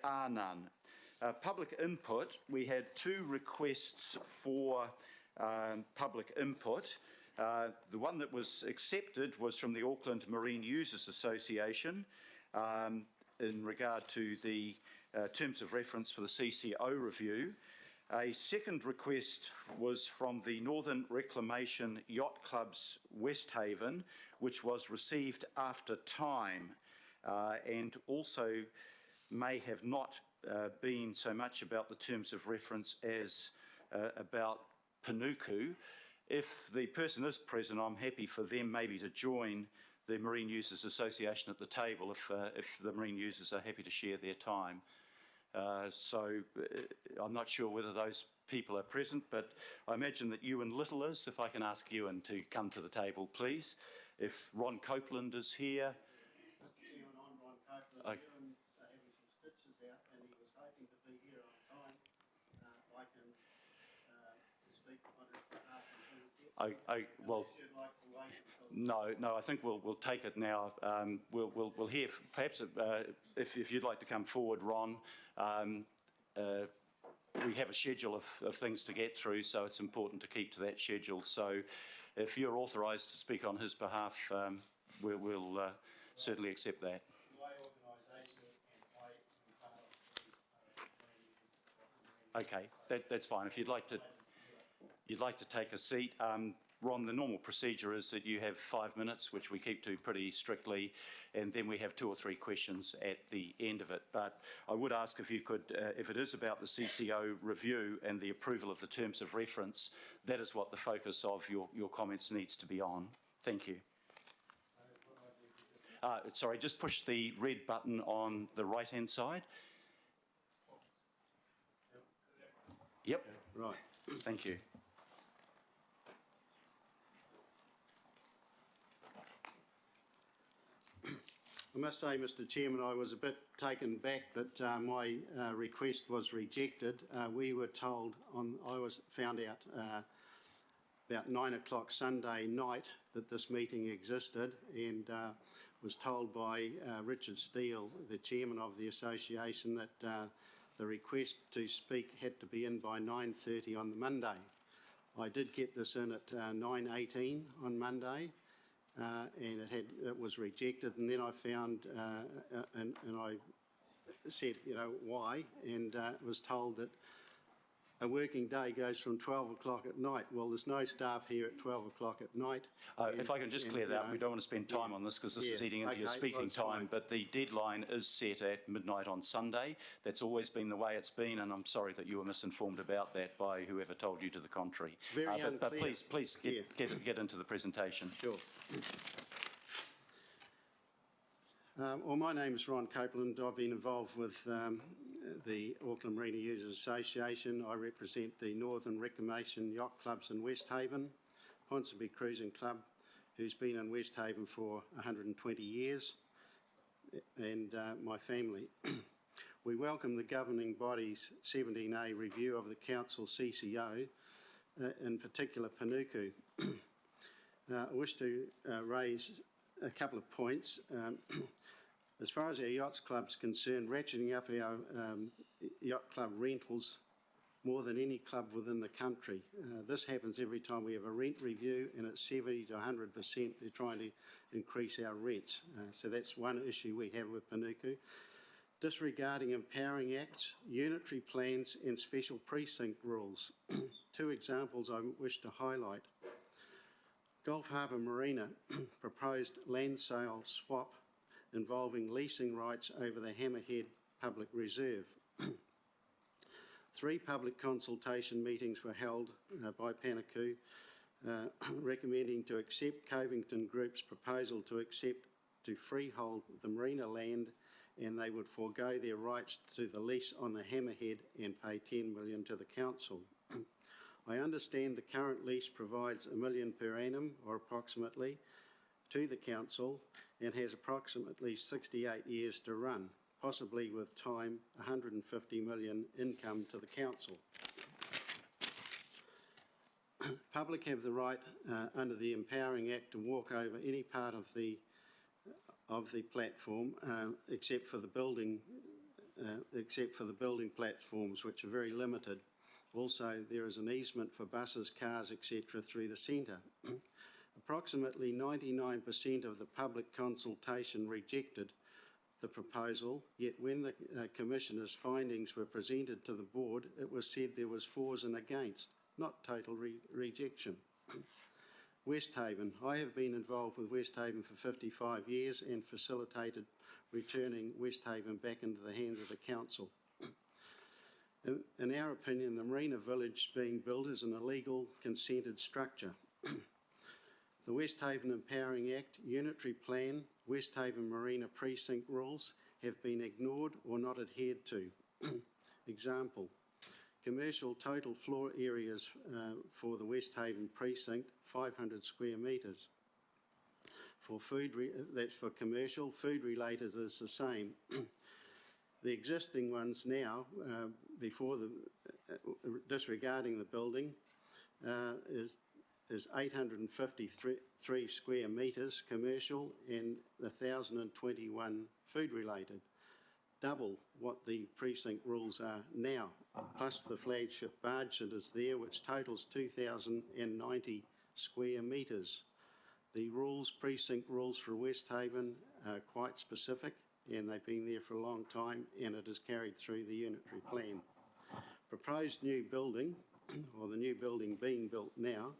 Are none. Public input, we had 2 requests for public input. The one that was accepted was from the Auckland Marine Users Association in regard to the terms of reference for the CCO review. A second request was from the Northern Reclamation Yacht Club's Westhaven, which was received after time and also may have not been so much about the terms of reference as about Panuku. If the person is present, I'm happy for them maybe to join the Marine Users Association at the table if the marine users are happy to share their time. I'm not sure whether those people are present, but I imagine that Ewan Little is. If I can ask Ewan to come to the table, please. If Ron Copeland is here. Chairman, I'm Ron Copeland. Ewan's having some stitches out and he was hoping to be here on time. I can speak on his behalf until he gets here. Well, you'd like to wait until... No, I think we'll take it now. We'll hear, perhaps if you'd like to come forward, Ron. We have a schedule of things to get through, so it's important to keep to that schedule. So if you're authorised to speak on his behalf, we'll certainly accept that. Okay, that's fine. If you'd like to take a seat. Ron, the normal procedure is that you have 5 minutes, which we keep to pretty strictly, and then we have 2 or 3 questions at the end of it. But I would ask if you could, if it is about the CCO review and the approval of the terms of reference, that is what the focus of your comments needs to be on. Thank you. Sorry, just push the red button on the right-hand side. Yep. Right. Thank you. I must say, Mr. Chairman, I was a bit taken back that my request was rejected. We were told found out about 9 o'clock Sunday night that this meeting existed, and was told by Richard Steele, the chairman of the association, that the request to speak had to be in by 9:30 on the Monday. I did get this in at 9:18 on Monday. And it was rejected, and then I found and I said, why, and was told that a working day goes from 12 o'clock at night. Well, there's no staff here at 12 o'clock at night. If I can just clear that up, we don't want to spend time on this because this is eating into your speaking time, but the deadline is set at midnight on Sunday. That's always been the way it's been, and I'm sorry that you were misinformed about that by whoever told you to the contrary. Very unclear. But please get into the presentation. Sure. Well, my name is Ron Copeland. I've been involved with the Auckland Marina Users Association. I represent the Northern Reclamation Yacht Clubs in Westhaven, Ponsonby Cruising Club, who's been in Westhaven for 120 years, and my family. We welcome the governing body's 17A review of the Council CCO, in particular Panuku. I wish to raise a couple of points. As far as our yachts club's concerned, ratcheting up our yacht club rentals more than any club within the country. This happens every time we have a rent review, and it's 70 to 100%. They're trying to increase our rents. So that's one issue we have with Panuku. Disregarding empowering acts, unitary plans and special precinct rules. 2 examples I wish to highlight. Gulf Harbour Marina proposed land sale swap involving leasing rights over the Hammerhead Public Reserve. 3 public consultation meetings were held by Panuku recommending to accept Covington Group's proposal to freehold the marina land, and they would forego their rights to the lease on the Hammerhead and pay $10 million to the council. I understand the current lease provides $1 million per annum, or approximately, to the council, and has approximately 68 years to run, possibly with time $150 million income to the council. Public have the right under the Empowering Act to walk over any part of the platform except for the building except for the building platforms, which are very limited. Also, there is an easement for buses, cars, etc. through the centre. Approximately 99% of the public consultation rejected the proposal, yet when the Commissioner's findings were presented to the Board, it was said there was fors and against, not total rejection. Westhaven. I have been involved with Westhaven for 55 years and facilitated returning Westhaven back into the hands of the Council. In our opinion, the Marina Village being built is an illegal consented structure. The Westhaven Empowering Act, Unitary Plan, Westhaven Marina Precinct rules have been ignored or not adhered to. Example, commercial total floor areas for the Westhaven Precinct, 500 square metres. For food, that's for commercial, food related is the same. The existing ones now, before the disregarding the building, is 853 square metres commercial and 1,021 food related, double what the precinct rules are now, plus the flagship barge that is there, which totals 2,090 square metres. The rules, precinct rules for Westhaven are quite specific, and they've been there for a long time, and it is carried through the unitary plan. Proposed new building, or the new building being built now,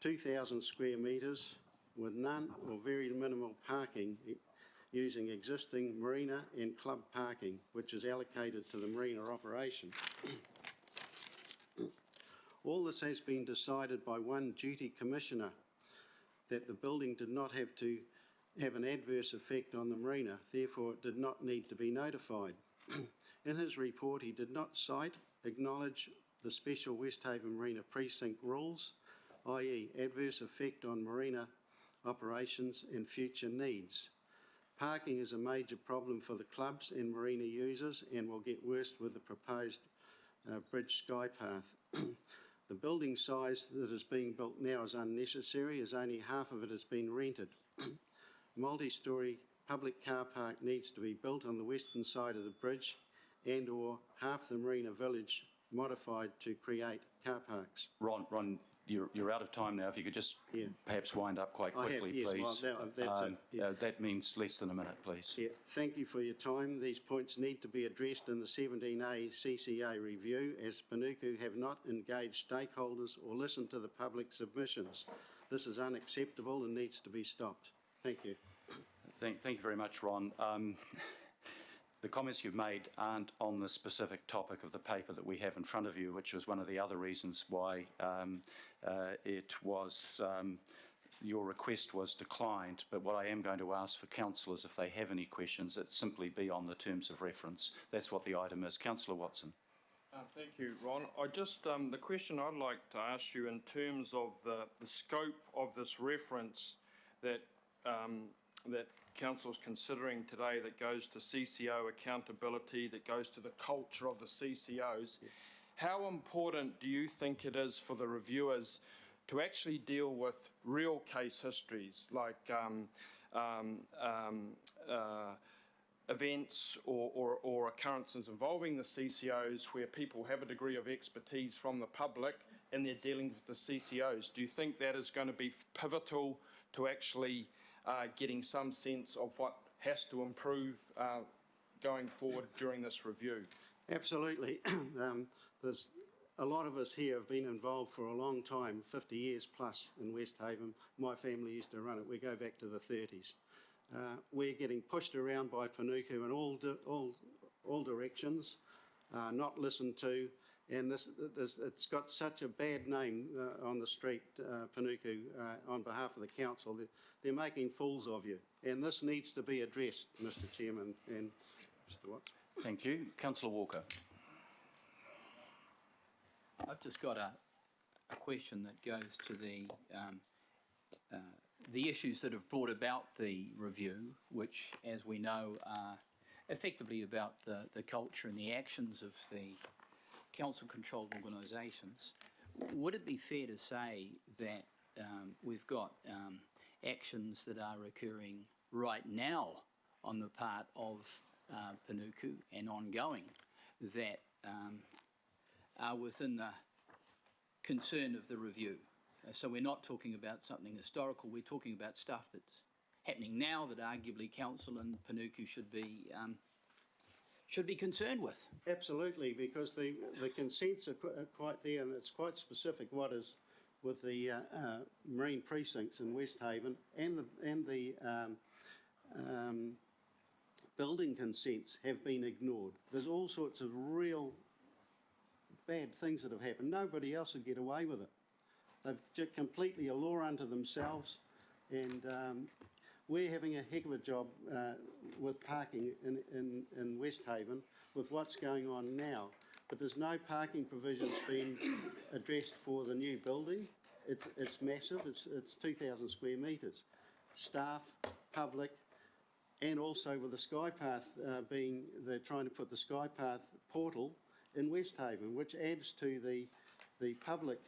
2,000 square metres with none or very minimal parking using existing marina and club parking, which is allocated to the marina operation. All this has been decided by one duty commissioner, that the building did not have to have an adverse effect on the marina, therefore it did not need to be notified. In his report, he did not cite, acknowledge the special Westhaven Marina Precinct rules, i.e. adverse effect on marina operations and future needs. Parking is a major problem for the clubs and marina users and will get worse with the proposed bridge skypath. The building size that is being built now is unnecessary, as only half of it has been rented. Multi-storey public car park needs to be built on the western side of the bridge and or half the marina village modified to create car parks. Ron, you're out of time now. If you could just perhaps wind up quite quickly, yes, please. Well, that's it. That means less than a minute, please. Yeah, thank you for your time. These points need to be addressed in the 17A CCA review, as Panuku have not engaged stakeholders or listened to the public submissions. This is unacceptable and needs to be stopped. Thank you. Thank you very much, Ron. The comments you've made aren't on the specific topic of the paper that we have in front of you, which was one of the other reasons why your request was declined. But what I am going to ask for councillors, if they have any questions, it simply be on the terms of reference. That's what the item is. Councillor Watson. Thank you, Ron. I just, the question I'd like to ask you in terms of the scope of this reference that Council's considering today, that goes to CCO accountability, that goes to the culture of the CCOs. How important do you think it is for the reviewers to actually deal with real case histories, like events or occurrences involving the CCOs where people have a degree of expertise from the public and they're dealing with the CCOs? Do you think that is going to be pivotal to actually getting some sense of what has to improve going forward during this review? Absolutely. There's a lot of us here have been involved for a long time, 50 years plus in Westhaven. My family used to run it. We go back to the 30s. We're getting pushed around by Panuku in all directions, not listened to, and it's got such a bad name on the street, Panuku, on behalf of the council. They're making fools of you, and this needs to be addressed, Mr. Chairman and Mr. Watts. Thank you. Councillor Walker. I've just got a question that goes to the issues that have brought about the review, which, as we know, are effectively about the culture and the actions of the council-controlled organisations. Would it be fair to say that we've got actions that are occurring right now on the part of Panuku and ongoing that are within the concern of the review. So we're not talking about something historical, we're talking about stuff that's happening now that arguably council and Panuku should be concerned with. Absolutely, because the consents are quite there, and it's quite specific what is with the marine precincts in West Haven and the building consents have been ignored. There's all sorts of real bad things that have happened. Nobody else would get away with it. They've just completely a law unto themselves, and we're having a heck of a job with parking in West Haven with what's going on now. But there's no parking provisions being addressed for the new building. It's massive. It's 2,000 square metres. Staff, public, and also with the Skypath they're trying to put the Skypath portal in West Haven, which adds to the public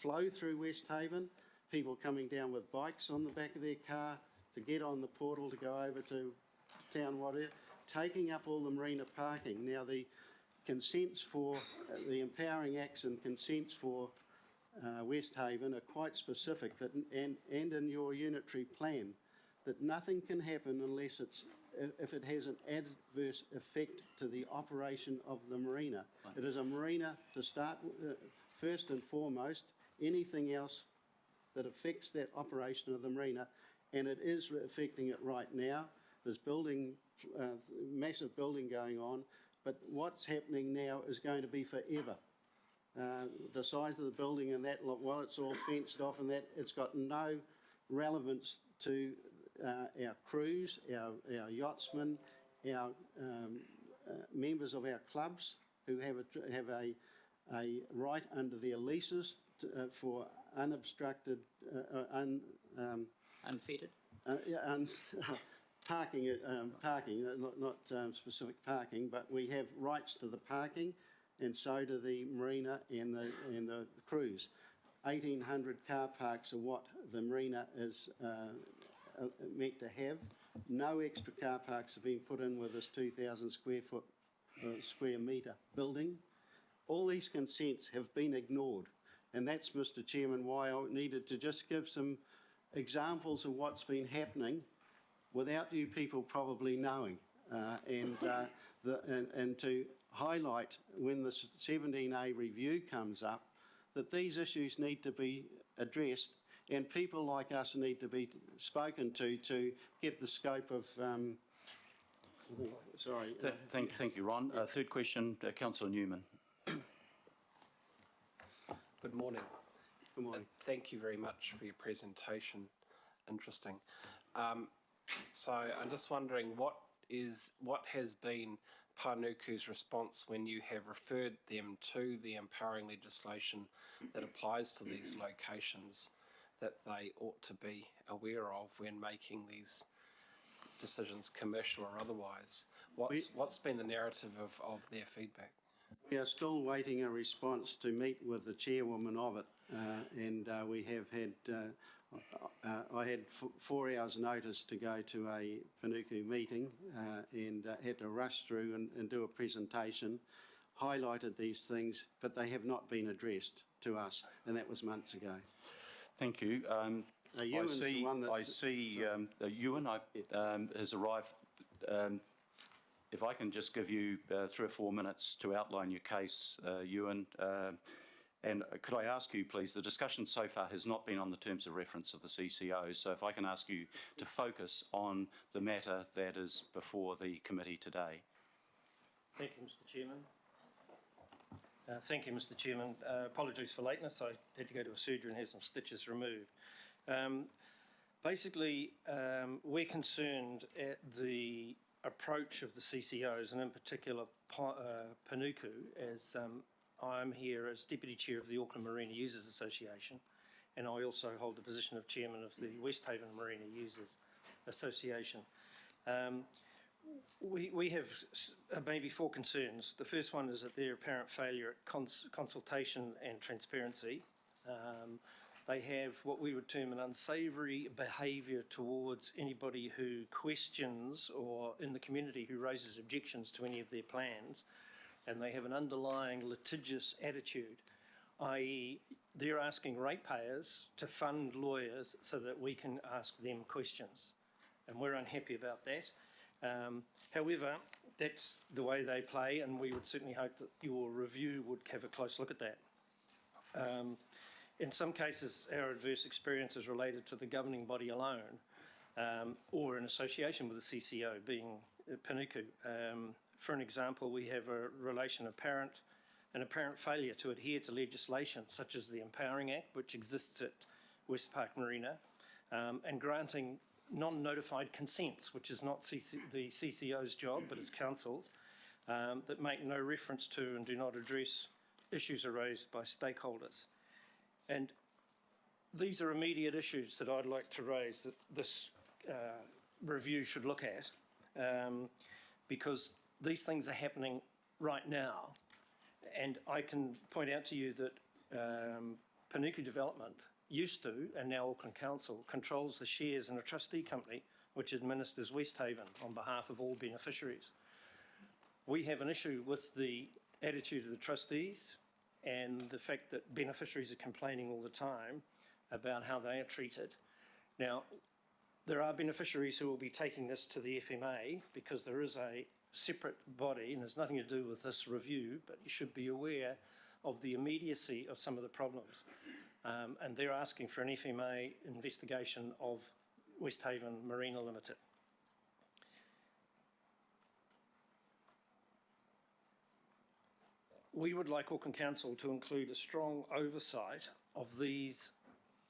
flow through West Haven. People coming down with bikes on the back of their car to get on the portal to go over to town, whatever, taking up all the marina parking. Now the consents for the Empowering Acts and consents for West Haven are quite specific, that and in your unitary plan, that nothing can happen unless if it has an adverse effect to the operation of the marina. Right. It is a marina to start first and foremost. Anything else that affects that operation of the marina, and it is affecting it right now. There's massive building going on, but what's happening now is going to be forever. The size of the building and that, while it's all fenced off and that, it's got no relevance to our crews, our yachtsmen, our members of our clubs who have a right under their leases for unobstructed, Unfettered? Parking, not specific parking, but we have rights to the parking, and so do the marina and the cruise. 1,800 car parks are what the marina is meant to have. No extra car parks have been put in with this 2,000 square metre building. All these consents have been ignored, and that's, Mr. Chairman, why I needed to just give some examples of what's been happening without you people probably knowing, and to highlight when the 17A review comes up that these issues need to be addressed, and people like us need to be spoken to get the scope of. Sorry. Thank you, Ron. Third question, Councillor Newman. Good morning. Good morning. Thank you very much for your presentation. Interesting. So I'm just wondering what has been Panuku's response when you have referred them to the empowering legislation that applies to these locations that they ought to be aware of when making these decisions, commercial or otherwise? What's been the narrative of their feedback? We are still waiting a response to meet with the chairwoman of it, and we have had. I had 4 hours' notice to go to a Panuku meeting and had to rush through and do a presentation, highlighted these things, but they have not been addressed to us, and that was months ago. Thank you. I see Ewan has arrived. If I can just give you 3 or 4 minutes to outline your case, Ewan. And could I ask you, please, the discussion so far has not been on the terms of reference of the CCO, so if I can ask you to focus on the matter that is before the committee today. Thank you, Mr. Chairman. Apologies for lateness. I had to go to a surgery and have some stitches removed. We're concerned at the approach of the CCOs, and in particular Panuku, as I'm here as Deputy Chair of the Auckland Marina Users Association, and I also hold the position of Chairman of the West Haven Marina Users Association. We have maybe 4 concerns. The first one is that their apparent failure at consultation and transparency. They have what we would term an unsavoury behaviour towards anybody who questions or in the community who raises objections to any of their plans, and they have an underlying litigious attitude, i.e. they're asking ratepayers to fund lawyers so that we can ask them questions, and we're unhappy about that. However, that's the way they play, and we would certainly hope that your review would have a close look at that. In some cases, our adverse experience is related to the governing body alone, or in association with the CCO, being Panuku. For an example, we have an apparent failure to adhere to legislation such as the Empowering Act, which exists at West Park Marina, and granting non-notified consents, which is not the CCO's job, but it's council's, that make no reference to and do not address issues raised by stakeholders. And these are immediate issues that I'd like to raise that this review should look at, because these things are happening right now. And I can point out to you that Panuku Development used to, and now Auckland Council, controls the shares in a trustee company which administers Westhaven on behalf of all beneficiaries. We have an issue with the attitude of the trustees and the fact that beneficiaries are complaining all the time about how they are treated. Now, there are beneficiaries who will be taking this to the FMA because there is a separate body, and there's nothing to do with this review, but you should be aware of the immediacy of some of the problems. And they're asking for an FMA investigation of Westhaven Marina Limited. We would like Auckland Council to include a strong oversight of these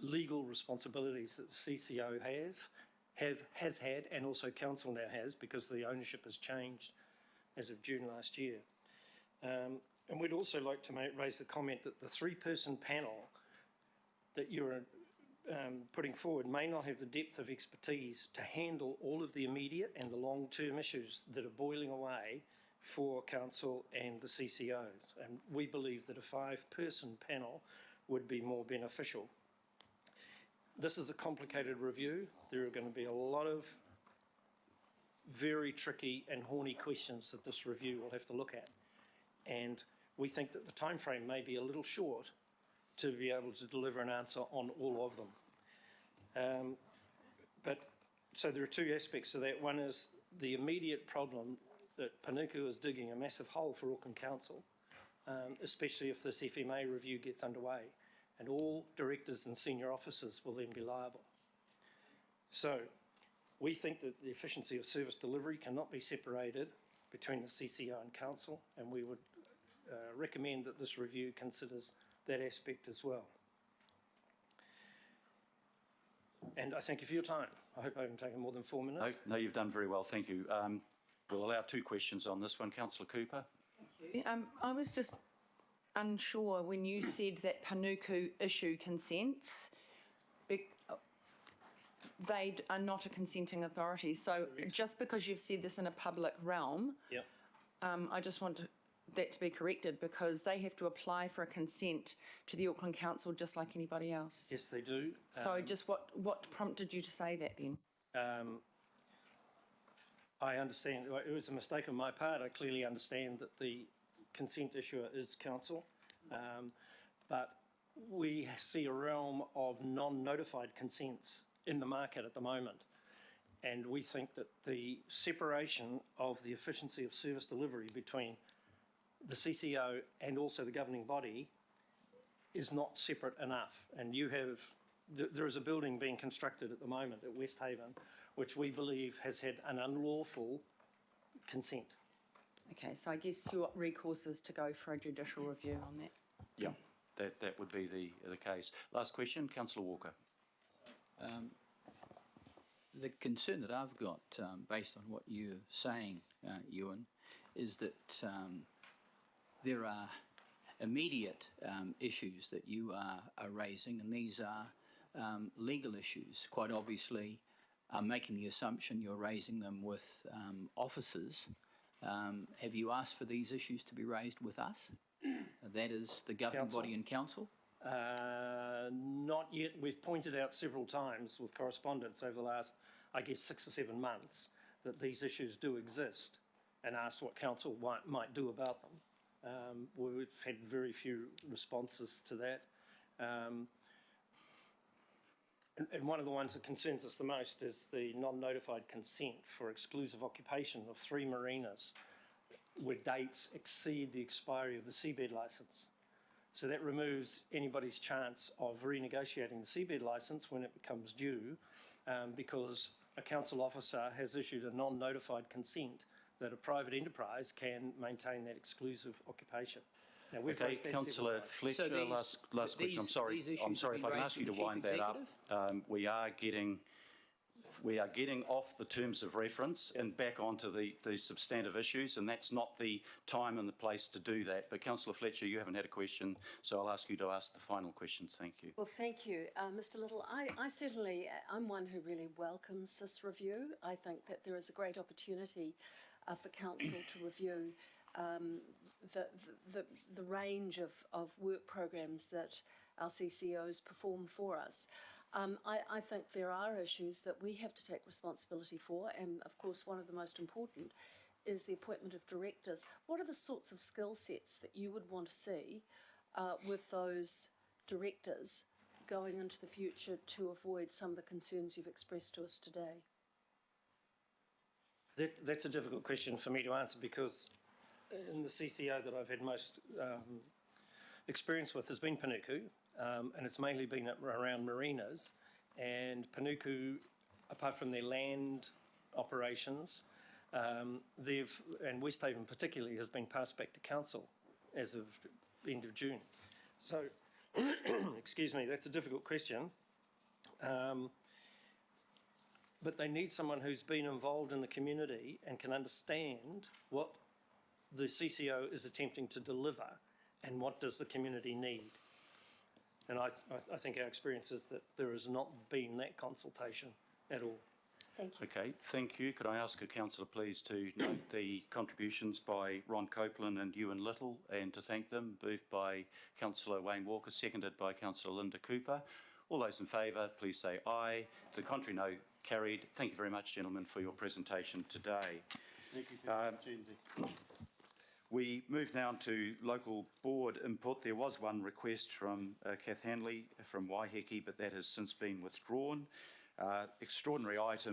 legal responsibilities that the CCO has had, and also Council now has, because the ownership has changed as of June last year. And we'd also like to raise the comment that the three-person panel that you're putting forward may not have the depth of expertise to handle all of the immediate and the long-term issues that are boiling away for Council and the CCOs. And we believe that a five-person panel would be more beneficial. This is a complicated review. There are going to be a lot of very tricky and horny questions that this review will have to look at. And we think that the time frame may be a little short to be able to deliver an answer on all of them. So there are two aspects to that. One is the immediate problem that Panuku is digging a massive hole for Auckland Council, especially if this FMA review gets underway, and all directors and senior officers will then be liable. So we think that the efficiency of service delivery cannot be separated between the CCO and Council, and we would recommend that this review considers that aspect as well. And I thank you for your time. I hope I haven't taken more than 4 minutes. No, you've done very well, thank you. We'll allow two questions on this one. Councillor Cooper. I was just unsure when you said that Panuku issue consents. They are not a consenting authority. So just because you've said this in a public realm, Yep. I just want that to be corrected, because they have to apply for a consent to the Auckland Council just like anybody else. Yes, they do. So just what prompted you to say that then? I understand. It was a mistake on my part. I clearly understand that the consent issuer is Council, but we see a realm of non-notified consents in the market at the moment. And we think that the separation of the efficiency of service delivery between the CCO and also the governing body is not separate enough. And there is a building being constructed at the moment at Westhaven, which we believe has had an unlawful consent. Okay, so I guess your recourse is to go for a judicial review on that. Yeah, that would be the case. Last question, Councillor Walker. The concern that I've got, based on what you're saying, Ewan, is that there are immediate issues that you are raising, and these are legal issues. Quite obviously, I'm making the assumption you're raising them with officers. Have you asked for these issues to be raised with us? That is the governing body and Council? Not yet. We've pointed out several times with correspondence over the last, I guess, 6 or 7 months that these issues do exist and asked what council might do about them. We've had very few responses to that. And one of the ones that concerns us the most is the non-notified consent for exclusive occupation of 3 marinas where dates exceed the expiry of the seabed licence. So that removes anybody's chance of renegotiating the seabed licence when it becomes due, because a council officer has issued a non-notified consent that a private enterprise can maintain that exclusive occupation. Now, we've Okay, raised that several Councillor times. Fletcher, these- last question. I'm these- sorry. these issues I'm have sorry if been I can raised ask you with to the wind Chief that up. We are getting off the terms of reference and back onto the substantive issues, and that's not the time and the place to do that. But Councillor Fletcher, you haven't had a question, so I'll ask you to ask the final questions. Thank you. Well, thank you. Mr. Little, I certainly, I'm one who really welcomes this review. I think that there is a great opportunity for council to review the range of work programs that our CCOs perform for us. I think there are issues that we have to take responsibility for, and of course one of the most important is the appointment of directors. What are the sorts of skill sets that you would want to see with those directors going into the future to avoid some of the concerns you've expressed to us today? That's a difficult question for me to answer, because in the CCO that I've had most experience with has been Panuku, and it's mainly been around marinas. And Panuku, apart from their land operations, and Westhaven particularly, has been passed back to council as of end of June. So, excuse me, that's a difficult question. But they need someone who's been involved in the community and can understand what the CCO is attempting to deliver and what does the community need. And I think our experience is that there has not been that consultation at all. Thank you. Okay, thank you. Could I ask a councillor please to note the contributions by Ron Copeland and Ewan Little, and to thank them, moved by Councillor Wayne Walker, seconded by Councillor Linda Cooper. All those in favour, please say aye. To the contrary, no. Carried. Thank you very much, gentlemen, for your presentation today. Thank you for the opportunity. We move now to local board input. There was one request from Kath Hanley from Waiheke, but that has since been withdrawn. Extraordinary item